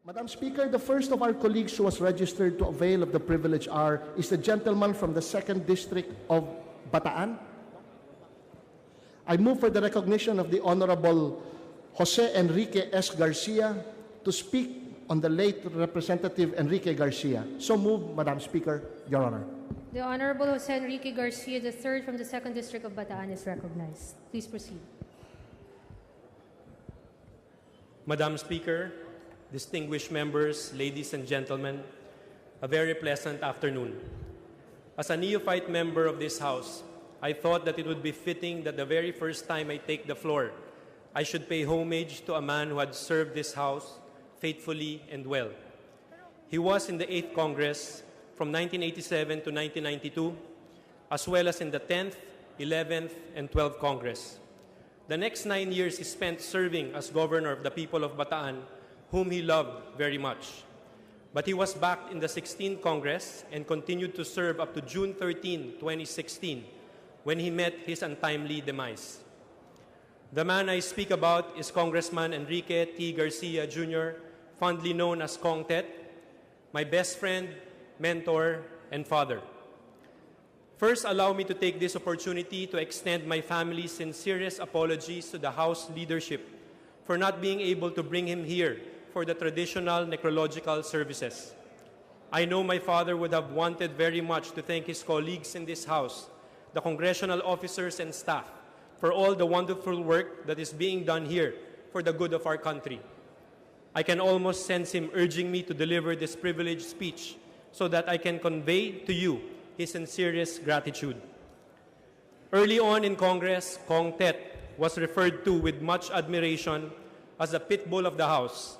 Madam Speaker, the first of our colleagues who was registered to avail of the privilege hour is the gentleman from the 2nd District of Bataan. I move for the recognition of the Honorable Jose Enrique S. Garcia to speak on the late Representative Enrique Garcia. So move, Madam Speaker, Your Honor. The Honorable Jose Enrique Garcia III from the 2nd District of Bataan is recognized. Please proceed. Madam Speaker, distinguished members, ladies and gentlemen, a very pleasant afternoon. As a neophyte member of this House, I thought that it would be fitting that the very first time I take the floor, I should pay homage to a man who had served this House faithfully and well. He was in the 8th Congress from 1987 to 1992, as well as in the 10th, 11th, and 12th Congress. The next 9 years he spent serving as governor of the people of Bataan, whom he loved very much. But he was back in the 16th Congress and continued to serve up to June 13, 2016, when he met his untimely demise. The man I speak about is Congressman Enrique T. Garcia Jr., fondly known as Cong, my best friend, mentor, and father. First, allow me to take this opportunity to extend my family's sincerest apologies to the House leadership for not being able to bring him here for the traditional necrological services. I know my father would have wanted very much to thank his colleagues in this House, the congressional officers and staff, for all the wonderful work that is being done here for the good of our country. I can almost sense him urging me to deliver this privileged speech so that I can convey to you his sincerest gratitude. Early on in Congress, Cong was referred to with much admiration as the pit bull of the House,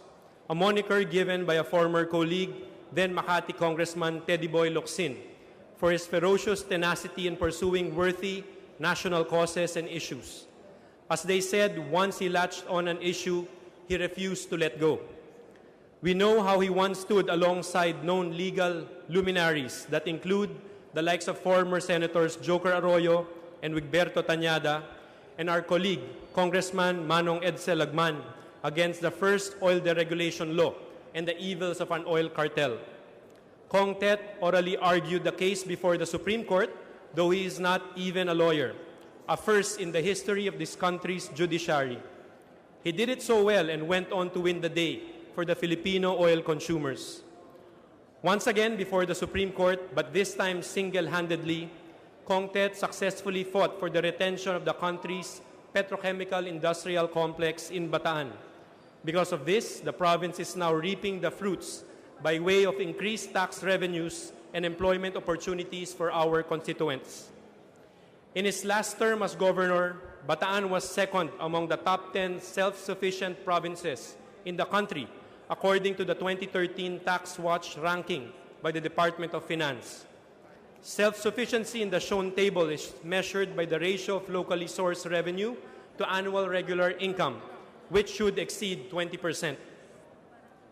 a moniker given by a former colleague, then Makati Congressman Teddy Boy Locsin, for his ferocious tenacity in pursuing worthy national causes and issues. As they said, once he latched on an issue, he refused to let go. We know how he once stood alongside known legal luminaries that include the likes of former Senators Joker Arroyo and Wigberto Tañada, and our colleague, Congressman Manong Edsel Lagman, against the first oil deregulation law and the evils of an oil cartel. Cong orally argued the case before the Supreme Court, though he is not even a lawyer, a first in the history of this country's judiciary. He did it so well and went on to win the day for the Filipino oil consumers. Once again before the Supreme Court, but this time single-handedly, Cong successfully fought for the retention of the country's petrochemical industrial complex in Bataan. Because of this, the province is now reaping the fruits by way of increased tax revenues and employment opportunities for our constituents. In his last term as governor, Bataan was second among the top 10 self-sufficient provinces in the country, according to the 2013 Tax Watch ranking by the Department of Finance. Self-sufficiency in the shown table is measured by the ratio of locally sourced revenue to annual regular income, which should exceed 20%.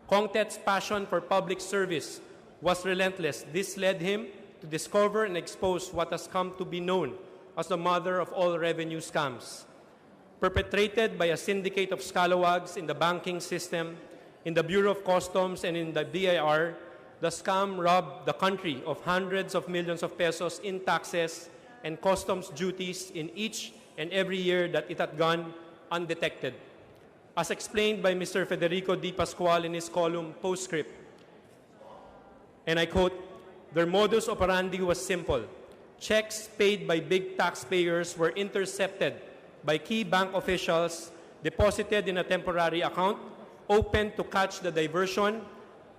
Cong passion for public service was relentless. This led him to discover and expose what has come to be known as the mother of all revenue scams. Perpetrated by a syndicate of scalawags in the banking system, in the Bureau of Customs, and in the BIR, the scam robbed the country of hundreds of millions of pesos in taxes and customs duties in each and every year that it had gone undetected. As explained by Mr. Federico D. Pascual in his column Postscript, and I quote, "Their modus operandi was simple. Checks paid by big taxpayers were intercepted by key bank officials, deposited in a temporary account, opened to catch the diversion.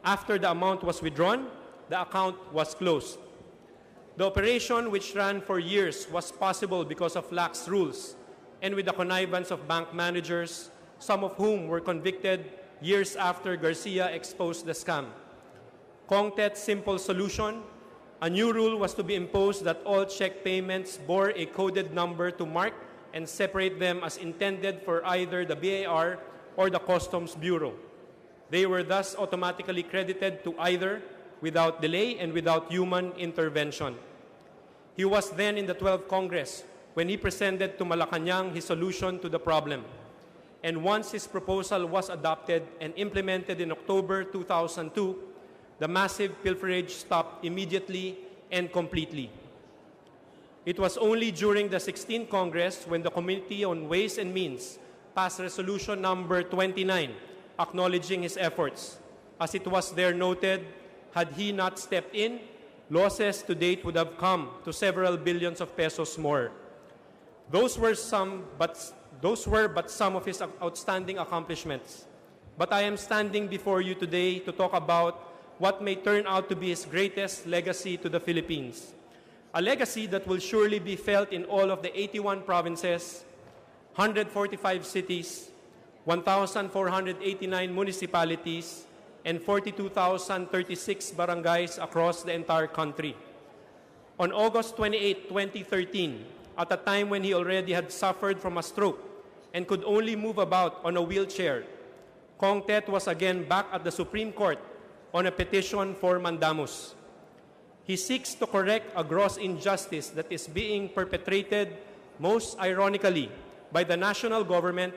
After the amount was withdrawn, the account was closed." The operation, which ran for years, was possible because of lax rules and with the connivance of bank managers, some of whom were convicted years after Garcia exposed the scam. Cong simple solution: a new rule was to be imposed that all check payments bore a coded number to mark and separate them as intended for either the BIR or the Customs Bureau. They were thus automatically credited to either without delay and without human intervention. He was then in the 12th Congress when he presented to Malacanang his solution to the problem. and once his proposal was adopted and implemented in October 2002, the massive pilferage stopped immediately and completely. It was only during the 16th Congress when the Committee on Ways and Means passed Resolution number 29 acknowledging his efforts. As it was there noted, had he not stepped in, losses to date would have come to several billions of pesos more. Those were but some of his outstanding accomplishments. But I am standing before you today to talk about what may turn out to be his greatest legacy to the Philippines. A legacy that will surely be felt in all of the 81 provinces, 145 cities, 1,489 municipalities, and 42,036 barangays across the entire country. On August 28, 2013, at a time when he already had suffered from a stroke and could only move about on a wheelchair, Cong Tet was again back at the Supreme Court on a petition for mandamus. He seeks to correct a gross injustice that is being perpetrated, most ironically, by the national government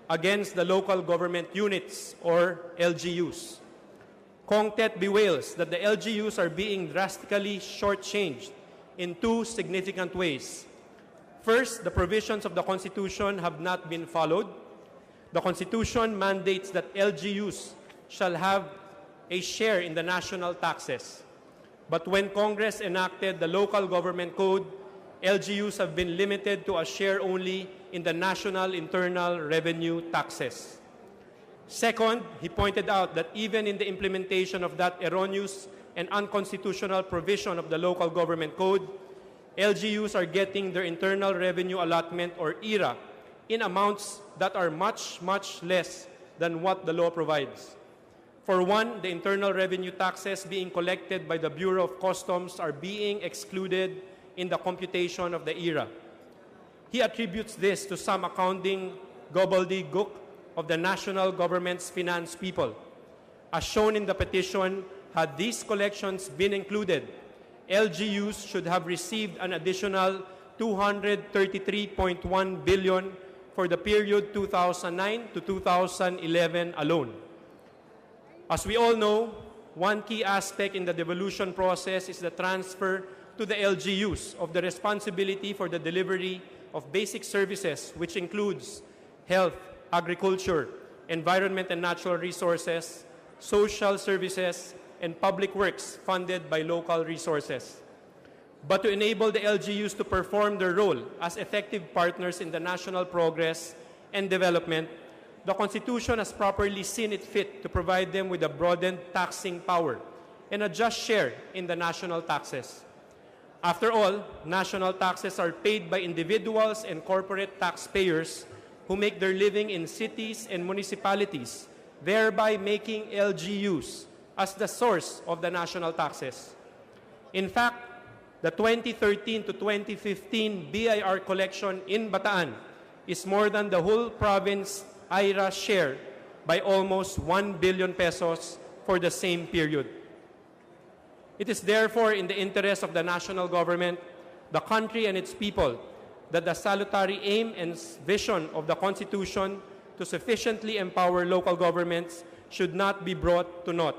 against the local government units, or LGUs. Cong Tet bewails that the LGUs are being drastically shortchanged in two significant ways. First, the provisions of the Constitution have not been followed. The Constitution mandates that LGUs shall have a share in the national taxes. But when Congress enacted the Local Government Code, LGUs have been limited to a share only in the national internal revenue taxes. Second, he pointed out that even in the implementation of that erroneous and unconstitutional provision of the Local Government Code, LGUs are getting their internal revenue allotment, or IRA, in amounts that are much, much less than what the law provides. For one, the internal revenue taxes being collected by the Bureau of Customs are being excluded in the computation of the IRA. He attributes this to some accounting gobbledygook of the national government's finance people. As shown in the petition, had these collections been included, LGUs should have received an additional 233.1 billion for the period 2009 to 2011 alone. As we all know, one key aspect in the devolution process is the transfer to the LGUs of the responsibility for the delivery of basic services, which includes health, agriculture, environment and natural resources, social services, and public works funded by local resources. But to enable the LGUs to perform their role as effective partners in the national progress and development, the Constitution has properly seen it fit to provide them with a broadened taxing power and a just share in the national taxes. After all, national taxes are paid by individuals and corporate taxpayers who make their living in cities and municipalities, thereby making LGUs as the source of the national taxes. In fact, the 2013 to 2015 BIR collection in Bataan is more than the whole province IRA share by almost 1 billion pesos for the same period. It is therefore in the interest of the national government, the country and its people, that the salutary aim and vision of the Constitution to sufficiently empower local governments should not be brought to naught.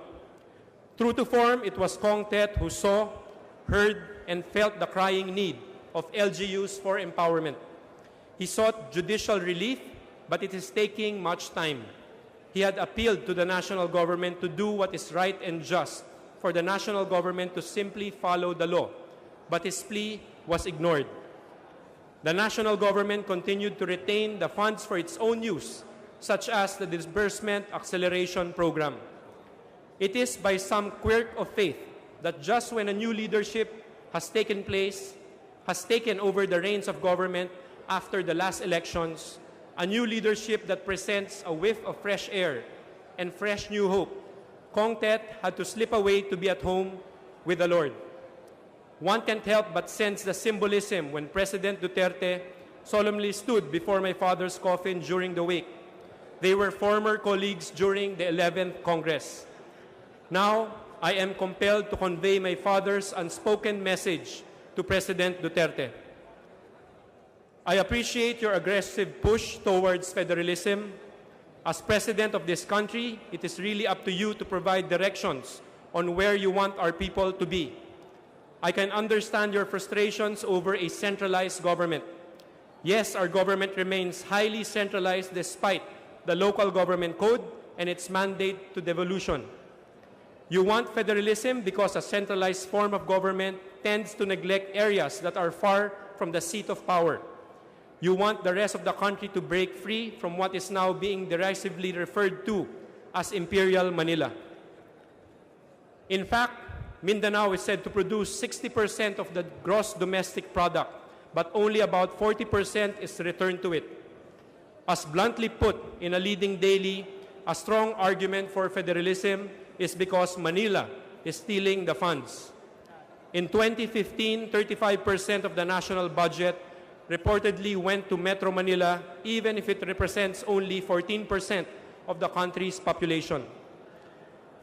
True to form, it was Cong Tet who saw, heard, and felt the crying need of LGUs for empowerment. He sought judicial relief, but it is taking much time. He had appealed to the national government to do what is right and just, for the national government to simply follow the law, but his plea was ignored. The national government continued to retain the funds for its own use, such as the Disbursement Acceleration Program. It is by some quirk of fate that just when a new leadership has taken over the reins of government after the last elections, a new leadership that presents a whiff of fresh air and fresh new hope, Cong Tet had to slip away to be at home with the Lord. One can't help but sense the symbolism when President Duterte solemnly stood before my father's coffin during the wake. They were former colleagues during the 11th Congress. Now, I am compelled to convey my father's unspoken message to President Duterte. I appreciate your aggressive push towards federalism, As President of this country, it is really up to you to provide directions on where you want our people to be. I can understand your frustrations over a centralized government. Yes, our government remains highly centralized despite the local government code and its mandate to devolution. You want federalism because a centralized form of government tends to neglect areas that are far from the seat of power. You want the rest of the country to break free from what is now being derisively referred to as Imperial Manila. In fact, Mindanao is said to produce 60% of the gross domestic product, but only about 40% is returned to it. As bluntly put in a leading daily, a strong argument for federalism is because Manila is stealing the funds. In 2015, 35% of the national budget reportedly went to Metro Manila, even if it represents only 14% of the country's population.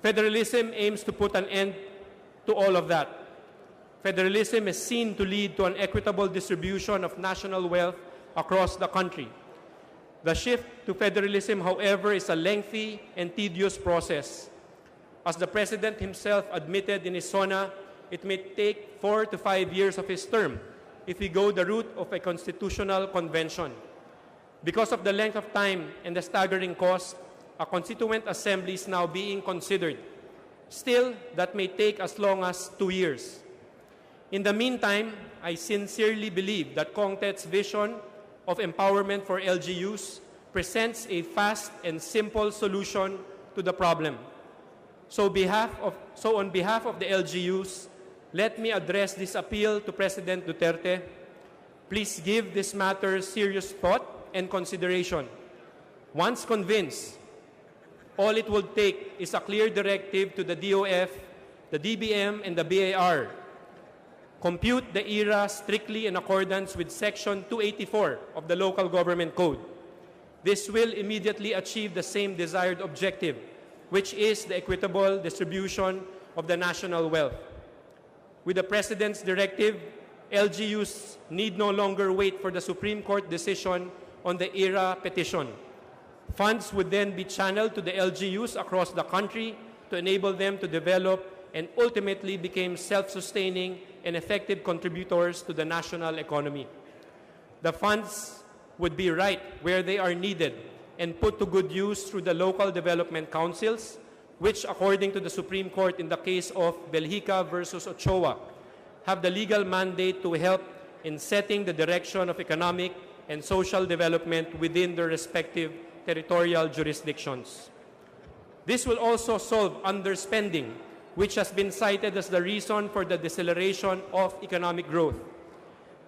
Federalism aims to put an end to all of that. Federalism is seen to lead to an equitable distribution of national wealth across the country. The shift to federalism, however, is a lengthy and tedious process. As the President himself admitted in his SONA, it may take 4 to 5 years of his term if we go the route of a constitutional convention. Because of the length of time and the staggering cost, a constituent assembly is now being considered. Still, that may take as long as 2 years. In the meantime, I sincerely believe that Cong Tet's vision of empowerment for LGUs presents a fast and simple solution to the problem. So on behalf of the LGUs, let me address this appeal to President Duterte. Please give this matter serious thought and consideration. Once convinced, all it will take is a clear directive to the DOF, the DBM, and the BAR. Compute the ERA strictly in accordance with Section 284 of the Local Government Code. This will immediately achieve the same desired objective, which is the equitable distribution of the national wealth. With the President's directive, LGUs need no longer wait for the Supreme Court decision on the ERA petition. Funds would then be channeled to the LGUs across the country to enable them to develop and ultimately become self-sustaining and effective contributors to the national economy. The funds would be right where they are needed and put to good use through the local development councils, which, according to the Supreme Court in the case of Belgica versus Ochoa, have the legal mandate to help in setting the direction of economic and social development within their respective territorial jurisdictions. This will also solve underspending, which has been cited as the reason for the deceleration of economic growth.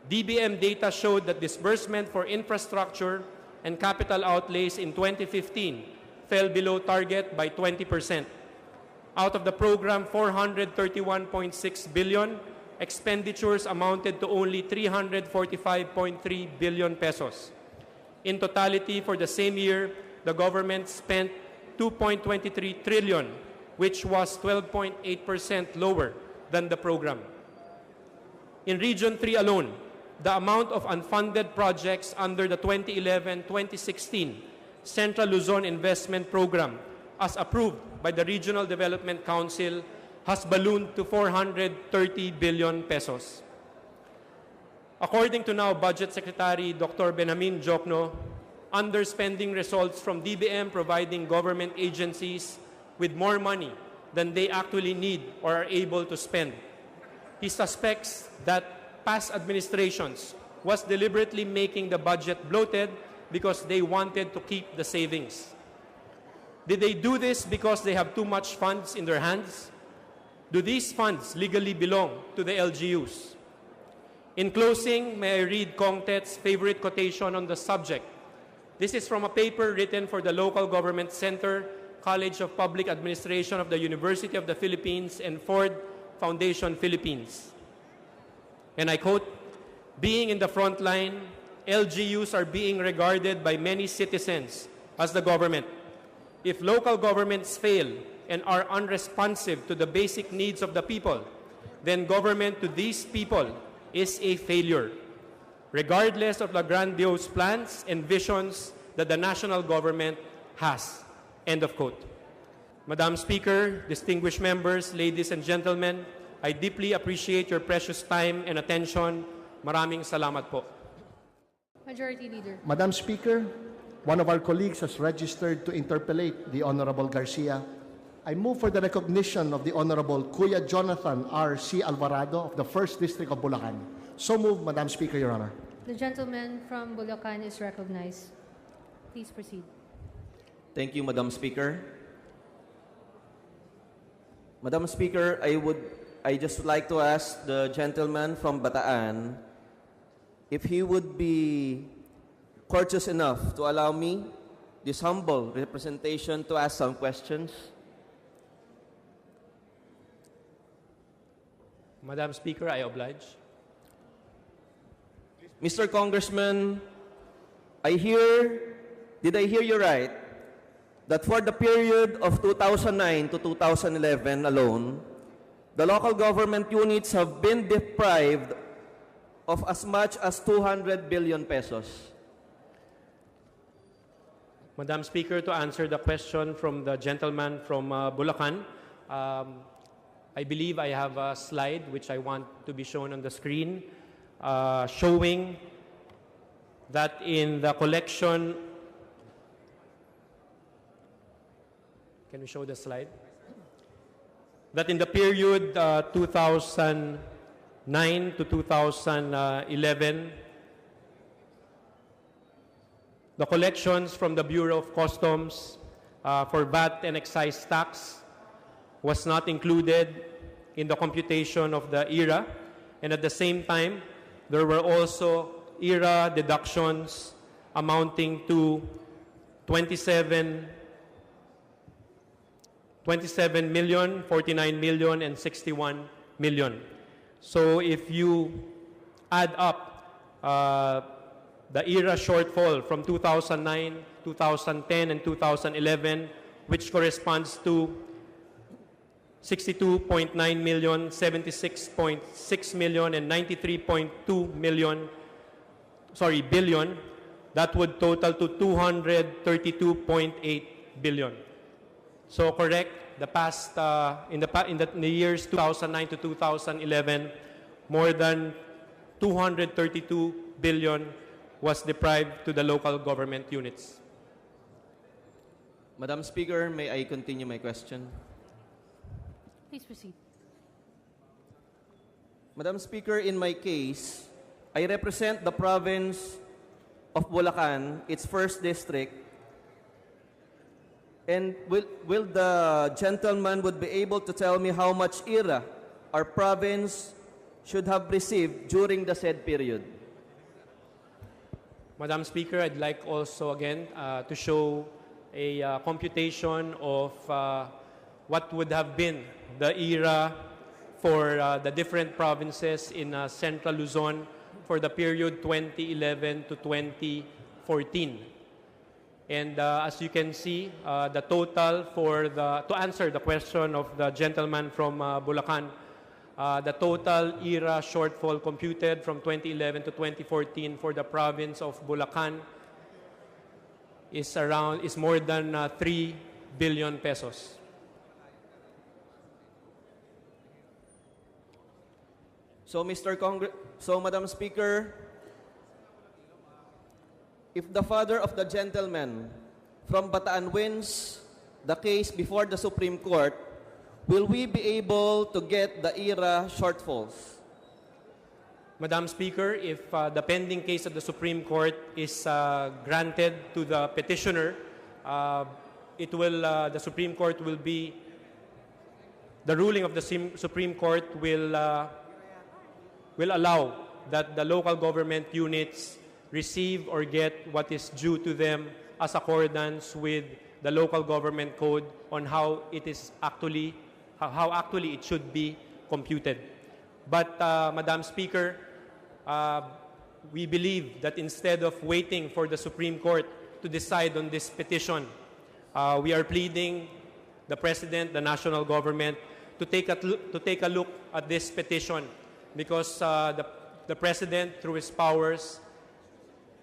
DBM data showed that disbursement for infrastructure and capital outlays in 2015 fell below target by 20%. Out of the program 431.6 billion, expenditures amounted to only 345.3 billion pesos. In totality, for the same year, the government spent 2.23 trillion, which was 12.8% lower than the program. In Region 3 alone, the amount of unfunded projects under the 2011-2016 Central Luzon Investment Program, as approved by the Regional Development Council, has ballooned to 430 billion pesos. According to now Budget Secretary Dr. Benjamin Jokno, underspending results from DBM providing government agencies with more money than they actually need or are able to spend. He suspects that past administrations was deliberately making the budget bloated because they wanted to keep the savings. Did they do this because they have too much funds in their hands? Do these funds legally belong to the LGUs? In closing, may I read Cong Tet's favorite quotation on the subject. This is from a paper written for the Local Government Center, College of Public Administration of the University of the Philippines, and Ford Foundation Philippines. And I quote, "Being in the front line, LGUs are being regarded by many citizens as the government. If local governments fail and are unresponsive to the basic needs of the people, then government to these people is a failure, regardless of the grandiose plans and visions that the national government has. End of quote. Madam Speaker, distinguished members, ladies and gentlemen, I deeply appreciate your precious time and attention. Maraming salamat po. Majority Leader. Madam Speaker, one of our colleagues has registered to interpellate the Honorable Garcia. I move for the recognition of the Honorable Kuya Jonathan R. C. Alvarado of the 1st District of Bulacan. So moved, Madam Speaker, Your Honor. The gentleman from Bulacan is recognized. Please proceed. Thank you, Madam Speaker. Madam Speaker, I just would like to ask the gentleman from Bataan if he would be courteous enough to allow me, this humble representation, to ask some questions. Madam Speaker, I oblige. Mr. Congressman, did I hear you right, that for the period of 2009 to 2011 alone, the local government units have been deprived of as much as 200 billion pesos? Madam Speaker, to answer the question from the gentleman from Bulacan, I believe I have a slide which I want to be shown on the screen showing that in the collection. Can we show the slide? That in the period 2009 to 2011, the collections from the Bureau of Customs for VAT and excise tax was not included in the computation of the ERA, and at the same time, there were also ERA deductions amounting to 27 million, 49 million, and 61 million. So if you add up the ERA shortfall from 2009, 2010, and 2011, which corresponds to 62.9 million, 76.6 million, and 93.2 billion, that would total to 232.8 billion. So correct, the past in the years 2009 to 2011, more than 232 billion was deprived to the local government units. Madam Speaker, may I continue my question? Please proceed. Madam Speaker, in my case, I represent the province of Bulacan, its 1st district. And will the gentleman would be able to tell me how much ERA our province should have received during the said period? Madam Speaker, I'd like also again to show a computation of what would have been the ERA for the different provinces in Central Luzon for the period 2011 to 2014. And as you can see, the total to answer the question of the gentleman from Bulacan, the total ERA shortfall computed from 2011 to 2014 for the province of Bulacan is more than 3 billion pesos. So, Madam Speaker, if the father of the gentleman from Bataan wins the case before the Supreme Court, will we be able to get the ERA shortfalls? Madam Speaker, if the pending case of the Supreme Court is granted to the petitioner, the Supreme Court will be, the ruling of the Supreme Court will allow that the local government units receive or get what is due to them as accordance with the local government code on how it actually should be computed. But Madam Speaker, we believe that instead of waiting for the Supreme Court to decide on this petition, we are pleading the President, the national government, to take a look at this petition, because the President, through his powers,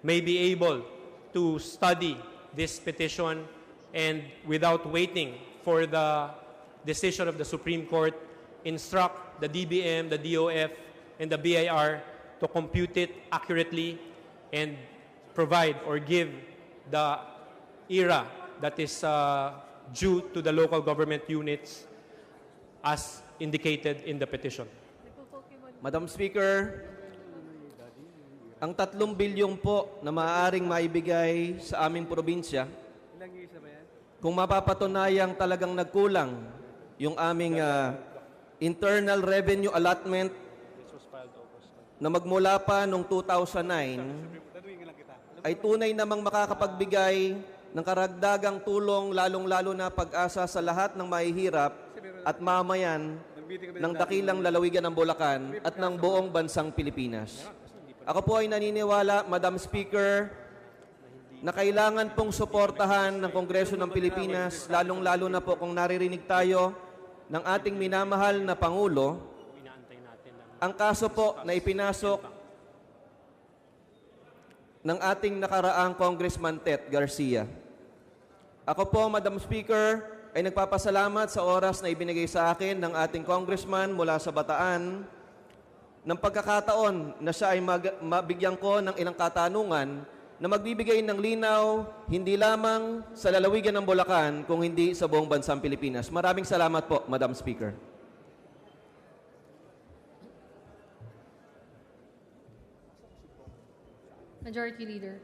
may be able to study this petition and without waiting for the decision of the Supreme Court, instruct the DBM, the DOF, and the BIR to compute it accurately and provide or give the ERA that is due to the local government units as indicated in the petition. Madam Speaker, ang 3 bilyong po na maaaring maibigay sa aming probinsya, kung mapapatunayang talagang nagkulang yung aming internal revenue allotment na magmula pa noong 2009, ay tunay namang makakapagbigay ng karagdagang tulong lalong-lalo na pag-asa sa lahat ng mahihirap at mamayan ng dakilang lalawigan ng Bulacan at ng buong bansang Pilipinas. Ako po ay naniniwala, Madam Speaker, na kailangan pong suportahan ng Kongreso ng Pilipinas, lalong-lalo na po kung naririnig tayo ng ating minamahal na Pangulo, ang kaso po na ipinasok ng ating nakaraang Congressman Tet Garcia. Ako po, Madam Speaker, ay nagpapasalamat sa oras na ibinigay sa akin ng ating congressman mula sa Bataan ng pagkakataon na siya ay mabigyan ko ng ilang katanungan na magbibigay ng linaw hindi lamang sa lalawigan ng Bulacan kung hindi sa buong bansang Pilipinas. Maraming salamat po, Madam Speaker. Majority Leader.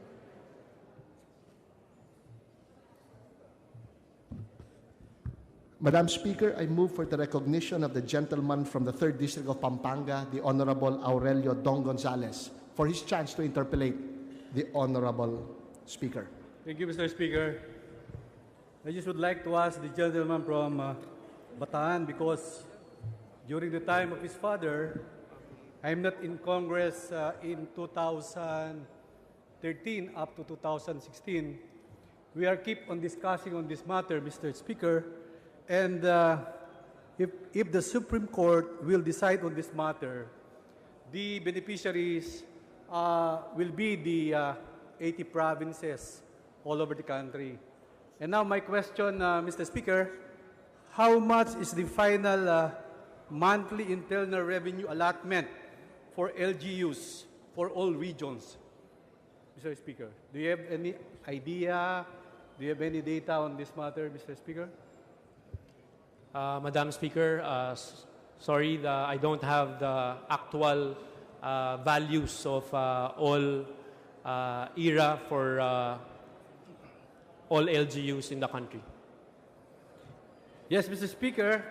Madam Speaker, I move for the recognition of the gentleman from the 3rd District of Pampanga, the Honorable Aurelio Dong Gonzales, for his chance to interpellate the Honorable Speaker. Thank you, Mr. Speaker. I just would like to ask the gentleman from Bataan, because during the time of his father, I'm not in Congress in 2013 up to 2016. We are keep on discussing on this matter, Mr. Speaker, and if the Supreme Court will decide on this matter, the beneficiaries will be the 80 provinces all over the country. And now my question, Mr. Speaker, how much is the final monthly internal revenue allotment for LGUs for all regions? Mr. Speaker, do you have any idea? Do you have any data on this matter, Mr. Speaker? Madam Speaker, sorry, I don't have the actual values of all ERA for all LGUs in the country. Yes, Mr. Speaker,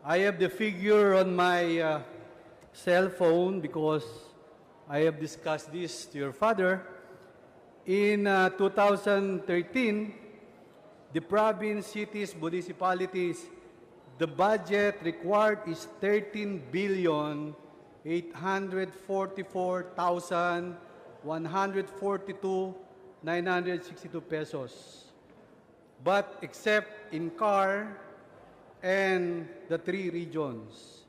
I have the figure on my cell phone because I have discussed this to your father. In 2013, the province, cities, municipalities, the budget required is 13,844,142,962 pesos. But except in CAR and the 3 regions.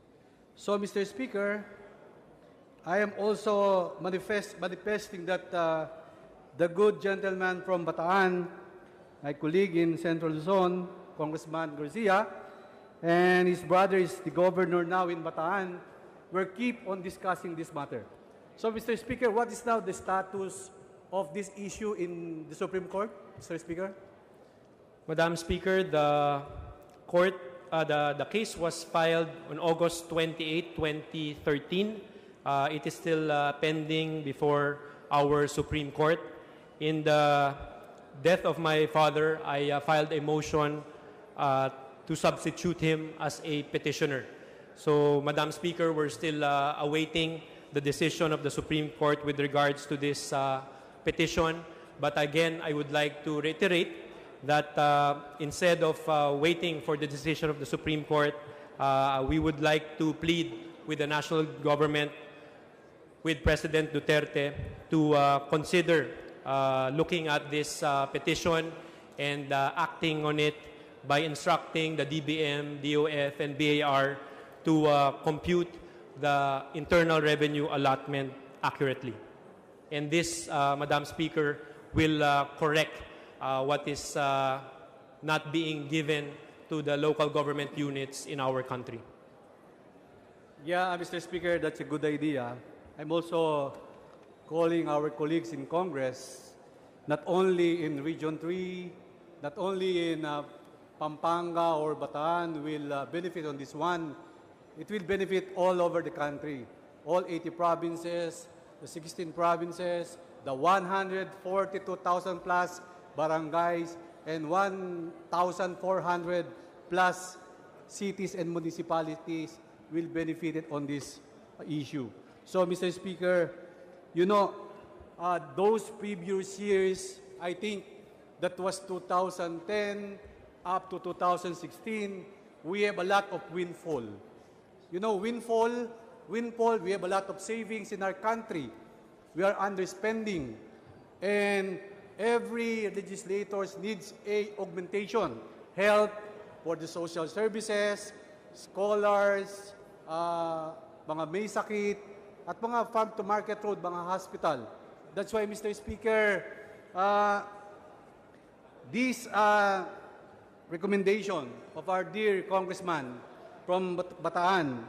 So, Mr. Speaker, I am also manifesting that the good gentleman from Bataan, my colleague in Central Luzon, Congressman Garcia, and his brother is the governor now in Bataan, will keep on discussing this matter. So, Mr. Speaker, what is now the status of this issue in the Supreme Court, Mr. Speaker? Madam Speaker, the case was filed on August 28, 2013. It is still pending before our Supreme Court. In the death of my father, I filed a motion to substitute him as a petitioner. So, Madam Speaker, we're still awaiting the decision of the Supreme Court with regards to this petition. But again, I would like to reiterate that instead of waiting for the decision of the Supreme Court, we would like to plead with the national government, with President Duterte, to consider looking at this petition and acting on it by instructing the DBM, DOF, and BAR to compute the internal revenue allotment accurately. And this, Madam Speaker, will correct what is not being given to the local government units in our country. Yeah, Mr. Speaker, that's a good idea. I'm also calling our colleagues in Congress, not only in Region 3, not only in Pampanga or Bataan will benefit on this one. It will benefit all over the country, all 80 provinces, the 16 provinces, the 142,000 plus barangays, and 1,400 plus cities and municipalities will benefit on this issue. So, Mr. Speaker, you know, those previous years, I think that was 2010 up to 2016, we have a lot of windfall. You know, windfall, we have a lot of savings in our country. We are underspending. And every legislator needs a augmentation. Help for the social services, scholars, mga may sakit, at mga farm-to-market road, mga hospital. That's why, Mr. Speaker, this recommendation of our dear congressman from Bataan,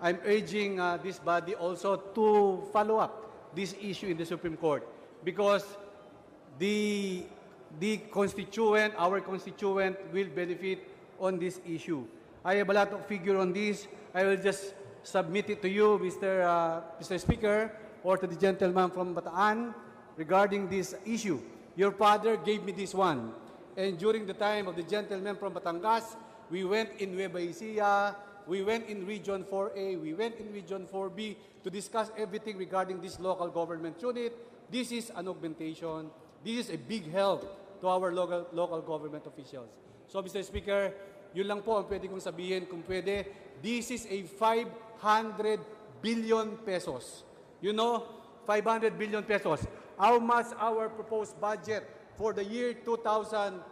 I'm urging this body also to follow up this issue in the Supreme Court because the constituent, our constituent, will benefit on this issue. I have a lot of figure on this. I will just submit it to you, Mr. Speaker, or to the gentleman from Bataan regarding this issue. Your father gave me this one. And during the time of the gentleman from Batangas, we went in Nueva Ecija, we went in Region 4A, we went in Region 4B to discuss everything regarding this local government unit. This is an augmentation. This is a big help to our local government officials. So, Mr. Speaker, yun lang po ang pwede kong sabihin. Kung pwede, this is a 500 billion pesos. You know, 500 billion pesos. How much our proposed budget for the year 2016?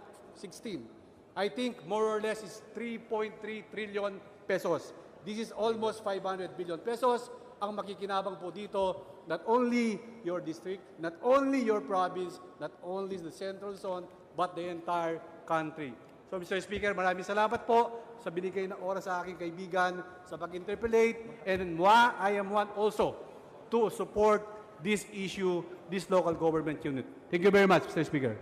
I think more or less is 3.3 trillion pesos. This is almost 500 billion pesos. Ang makikinabang po dito, not only your district, not only your province, not only the central zone, but the entire country. So, Mr. Speaker, maraming salamat po sa binigay na oras sa aking kaibigan sa pag-interpolate. And I am one also to support this issue, this local government unit. Thank you very much, Mr. Speaker.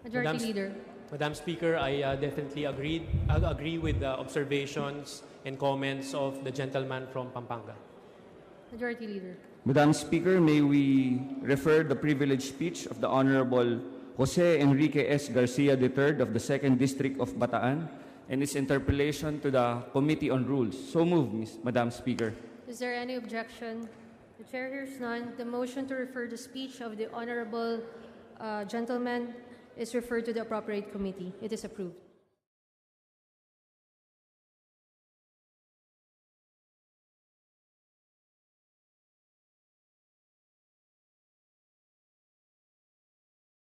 Majority Leader. Madam Speaker, I definitely agree with the observations and comments of the gentleman from Pampanga. Majority Leader. Madam Speaker, may we refer the privileged speech of the Honorable Jose Enrique S. Garcia III of the 2nd District of Bataan and its interpellation to the Committee on Rules. So moved, Madam Speaker. Is there any objection? The Chair hears none. The motion to refer the speech of the Honorable gentleman is referred to the appropriate committee. It is approved.